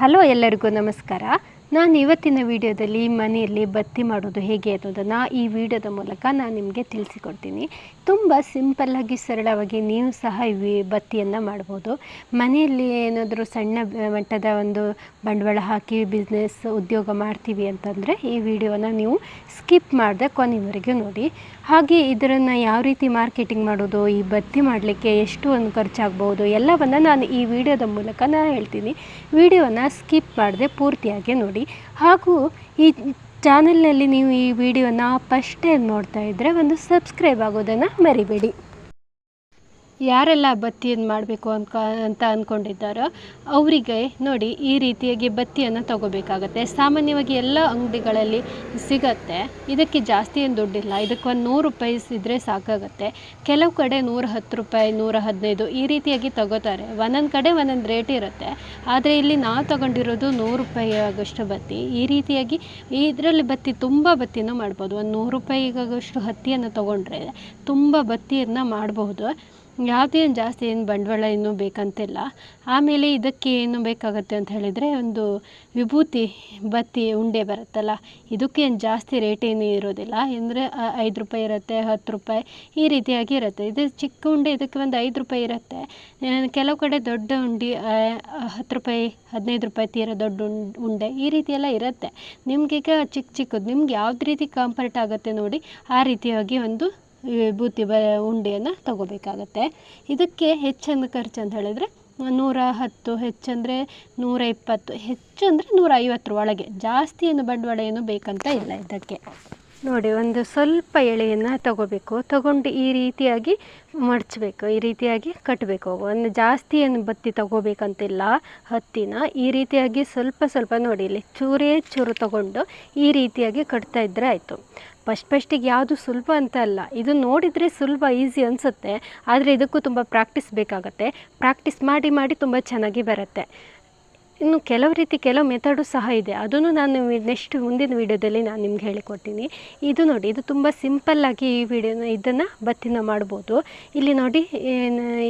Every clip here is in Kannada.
ಹಲೋ ಎಲ್ಲರಿಗೂ ನಮಸ್ಕಾರ. ನಾನು ಇವತ್ತಿನ ವಿಡಿಯೋದಲ್ಲಿ ಮನೆಯಲ್ಲಿ ಬತ್ತಿ ಮಾಡೋದು ಹೇಗೆ ಅನ್ನೋದನ್ನು ಈ ವಿಡಿಯೋದ ಮೂಲಕ ನಾನು ನಿಮಗೆ ತಿಳಿಸಿಕೊಡ್ತೀನಿ. ತುಂಬ ಸಿಂಪಲ್ಲಾಗಿ ಸರಳವಾಗಿ ನೀವು ಸಹ ಈ ಬತ್ತಿಯನ್ನು ಮಾಡ್ಬೋದು. ಮನೆಯಲ್ಲಿ ಏನಾದರೂ ಸಣ್ಣ ಮಟ್ಟದ ಒಂದು ಬಂಡವಾಳ ಹಾಕಿ ಬಿಸ್ನೆಸ್ ಉದ್ಯೋಗ ಮಾಡ್ತೀವಿ ಅಂತಂದರೆ ಈ ವಿಡಿಯೋನ ನೀವು ಸ್ಕಿಪ್ ಮಾಡದೆ ಕೊನೆವರೆಗೆ ನೋಡಿ. ಹಾಗೆ ಇದನ್ನು ಯಾವ ರೀತಿ ಮಾರ್ಕೆಟಿಂಗ್ ಮಾಡೋದು, ಈ ಬತ್ತಿ ಮಾಡಲಿಕ್ಕೆ ಎಷ್ಟು ಒಂದು ಖರ್ಚಾಗ್ಬೋದು ಎಲ್ಲವನ್ನು ನಾನು ಈ ವಿಡಿಯೋದ ಮೂಲಕ ನಾನು ಹೇಳ್ತೀನಿ. ವಿಡಿಯೋನ ಸ್ಕಿಪ್ ಮಾಡದೆ ಪೂರ್ತಿಯಾಗಿ ನೋಡಿ. ಹಾಗೂ ಈ ಚಾನಲ್ನಲ್ಲಿ ನೀವು ಈ ವಿಡಿಯೋನ ಫಸ್ಟ್ ಟೈಮ್ ನೋಡ್ತಾ ಇದ್ದರೆ ಒಂದು ಸಬ್ಸ್ಕ್ರೈಬ್ ಆಗೋದನ್ನು ಮರಿಬೇಡಿ. ಯಾರೆಲ್ಲ ಬತ್ತಿಯನ್ನು ಮಾಡಬೇಕು ಅಂತ ಅಂದ್ಕೊಂಡಿದ್ದಾರೋ ಅವರಿಗೆ ನೋಡಿ ಈ ರೀತಿಯಾಗಿ ಬತ್ತಿಯನ್ನು ತಗೋಬೇಕಾಗತ್ತೆ. ಸಾಮಾನ್ಯವಾಗಿ ಎಲ್ಲ ಅಂಗಡಿಗಳಲ್ಲಿ ಸಿಗತ್ತೆ. ಇದಕ್ಕೆ ಜಾಸ್ತಿ ಏನು ದುಡ್ಡಿಲ್ಲ. ಇದಕ್ಕೆ ಒಂದು 100 ರೂಪಾಯಿ ಇದ್ದರೆ ಸಾಕಾಗತ್ತೆ. ಕೆಲವು ಕಡೆ 110 ರೂಪಾಯಿ 115 ಈ ರೀತಿಯಾಗಿ ತಗೋತಾರೆ. ಒಂದೊಂದು ಕಡೆ ಒಂದೊಂದು ರೇಟ್ ಇರುತ್ತೆ. ಆದರೆ ಇಲ್ಲಿ ನಾವು ತಗೊಂಡಿರೋದು 100 ರೂಪಾಯಿ ಆಗೋಷ್ಟು ಬತ್ತಿ. ಈ ರೀತಿಯಾಗಿ ಇದರಲ್ಲಿ ಬತ್ತಿ ತುಂಬ ಬತ್ತಿಯನ್ನು ಮಾಡ್ಬೋದು. ಒಂದು 100 ರೂಪಾಯಿಗಾಗೋಷ್ಟು ಹತ್ತಿಯನ್ನು ತೊಗೊಂಡ್ರೆ ತುಂಬ ಬತ್ತಿಯನ್ನು ಮಾಡಬಹುದು. ಯಾವುದೇನು ಜಾಸ್ತಿ ಏನು ಬಂಡವಾಳ ಏನೂ ಬೇಕಂತಿಲ್ಲ. ಆಮೇಲೆ ಇದಕ್ಕೆ ಏನು ಬೇಕಾಗುತ್ತೆ ಅಂತ ಹೇಳಿದರೆ ಒಂದು ವಿಭೂತಿ ಬತ್ತಿ ಉಂಡೆ ಬರುತ್ತಲ್ಲ, ಇದಕ್ಕೇನು ಜಾಸ್ತಿ ರೇಟ್ ಏನೂ ಇರೋದಿಲ್ಲ. ಅಂದರೆ 5 ರೂಪಾಯಿ ಇರುತ್ತೆ, 10 ರೂಪಾಯಿ ಈ ರೀತಿಯಾಗಿ ಇರುತ್ತೆ. ಇದು ಚಿಕ್ಕ ಉಂಡೆ, ಇದಕ್ಕೆ ಒಂದು 5 ರೂಪಾಯಿ ಇರುತ್ತೆ. ಕೆಲವು ಕಡೆ ದೊಡ್ಡ ಉಂಡೆ 10 ರೂಪಾಯಿ 15 ರೂಪಾಯಿ ತೀರ ದೊಡ್ಡ ಉಂಡೆ ಈ ರೀತಿಯೆಲ್ಲ ಇರುತ್ತೆ. ನಿಮಗೀಗ ಚಿಕ್ಕದು ನಿಮ್ಗೆ ಯಾವ್ದು ರೀತಿ ಕಂಫರ್ಟ್ ಆಗುತ್ತೆ ನೋಡಿ ಆ ರೀತಿಯಾಗಿ ಒಂದು ವಿಭೂತಿ ಉಂಡೆಯನ್ನು ತಗೋಬೇಕಾಗತ್ತೆ. ಇದಕ್ಕೆ ಹೆಚ್ಚಿನ ಖರ್ಚು ಅಂತ ಹೇಳಿದರೆ 110, ಹೆಚ್ಚಂದರೆ 120, ಹೆಚ್ಚಂದರೆ 150 ಒಳಗೆ. ಜಾಸ್ತಿ ಏನು ಬಂಡವಾಳ ಏನು ಬೇಕಂತ ಇಲ್ಲ. ಇದಕ್ಕೆ ನೋಡಿ ಒಂದು ಸ್ವಲ್ಪ ಎಳೆಯನ್ನು ತಗೋಬೇಕು. ತಗೊಂಡು ಈ ರೀತಿಯಾಗಿ ಮಡಚಬೇಕು, ಈ ರೀತಿಯಾಗಿ ಕಟ್ಟಬೇಕು. ಒಂದು ಜಾಸ್ತಿ ಏನು ಬತ್ತಿ ತಗೋಬೇಕಂತಿಲ್ಲ. ಹತ್ತಿನ ಈ ರೀತಿಯಾಗಿ ಸ್ವಲ್ಪ ನೋಡಿ ಇಲ್ಲಿ ಚೂರೇ ಚೂರು ತಗೊಂಡು ಈ ರೀತಿಯಾಗಿ ಕಟ್ತಾ ಇದ್ದರೆ ಆಯಿತು. ಫಸ್ಟಿಗೆ ಯಾವುದು ಸುಲಭ ಅಂತ ಅಲ್ಲ. ಇದು ನೋಡಿದರೆ ಸುಲಭ ಈಸಿ ಅನಿಸುತ್ತೆ, ಆದರೆ ಇದಕ್ಕೂ ತುಂಬ ಪ್ರಾಕ್ಟೀಸ್ ಬೇಕಾಗತ್ತೆ. ಪ್ರಾಕ್ಟೀಸ್ ಮಾಡಿ ತುಂಬ ಚೆನ್ನಾಗಿ ಬರುತ್ತೆ. ಇನ್ನು ಕೆಲವು ಮೆಥಡು ಸಹ ಇದೆ. ಅದನ್ನು ನಾನು ಮುಂದಿನ ವೀಡಿಯೋದಲ್ಲಿ ನಾನು ನಿಮ್ಗೆ ಹೇಳಿಕೊಡ್ತೀನಿ. ಇದು ನೋಡಿ, ಇದು ತುಂಬ ಸಿಂಪಲ್ಲಾಗಿ ಈ ಇದನ್ನು ಬತ್ತಿನ ಮಾಡ್ಬೋದು. ಇಲ್ಲಿ ನೋಡಿ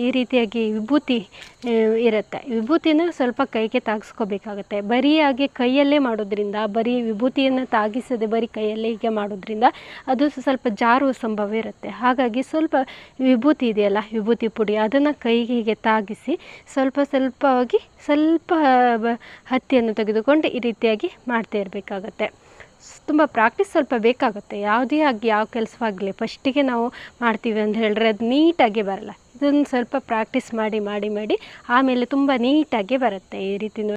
ಈ ರೀತಿಯಾಗಿ ವಿಭೂತಿ ಇರುತ್ತೆ. ವಿಭೂತಿನ ಸ್ವಲ್ಪ ಕೈಗೆ ತಾಗಿಸ್ಕೋಬೇಕಾಗತ್ತೆ. ಬರೀಯಾಗಿ ಕೈಯಲ್ಲೇ ಮಾಡೋದ್ರಿಂದ, ಬರೀ ವಿಭೂತಿಯನ್ನು ತಾಗಿಸದೆ ಬರೀ ಕೈಯಲ್ಲೇ ಹೀಗೆ ಮಾಡೋದ್ರಿಂದ ಅದು ಸ್ವಲ್ಪ ಜಾರುವ ಸಂಭವ ಇರುತ್ತೆ. ಹಾಗಾಗಿ ಸ್ವಲ್ಪ ವಿಭೂತಿ ಇದೆಯಲ್ಲ, ವಿಭೂತಿ ಪುಡಿ, ಅದನ್ನು ಕೈಗೆ ಹೀಗೆ ತಾಗಿಸಿ ಸ್ವಲ್ಪವಾಗಿ ಹತ್ತಿಯನ್ನು ತೆಗೆದುಕೊಂಡು ಈ ರೀತಿಯಾಗಿ ಮಾಡ್ತಾ ಇರಬೇಕಾಗತ್ತೆ. ತುಂಬ ಪ್ರಾಕ್ಟೀಸ್ ಸ್ವಲ್ಪ ಬೇಕಾಗುತ್ತೆ. ಯಾವುದೇ ಆಗಿ ಯಾವ ಕೆಲಸವಾಗಲಿ ಫಸ್ಟಿಗೆ ನಾವು ಮಾಡ್ತೀವಿ ಅಂತ ಹೇಳಿದ್ರೆ ಅದು ನೀಟಾಗಿ ಬರಲ್ಲ. ಇದನ್ನು ಸ್ವಲ್ಪ ಪ್ರಾಕ್ಟೀಸ್ ಮಾಡಿ ಆಮೇಲೆ ತುಂಬ ನೀಟಾಗಿ ಬರುತ್ತೆ. ಈ ರೀತಿ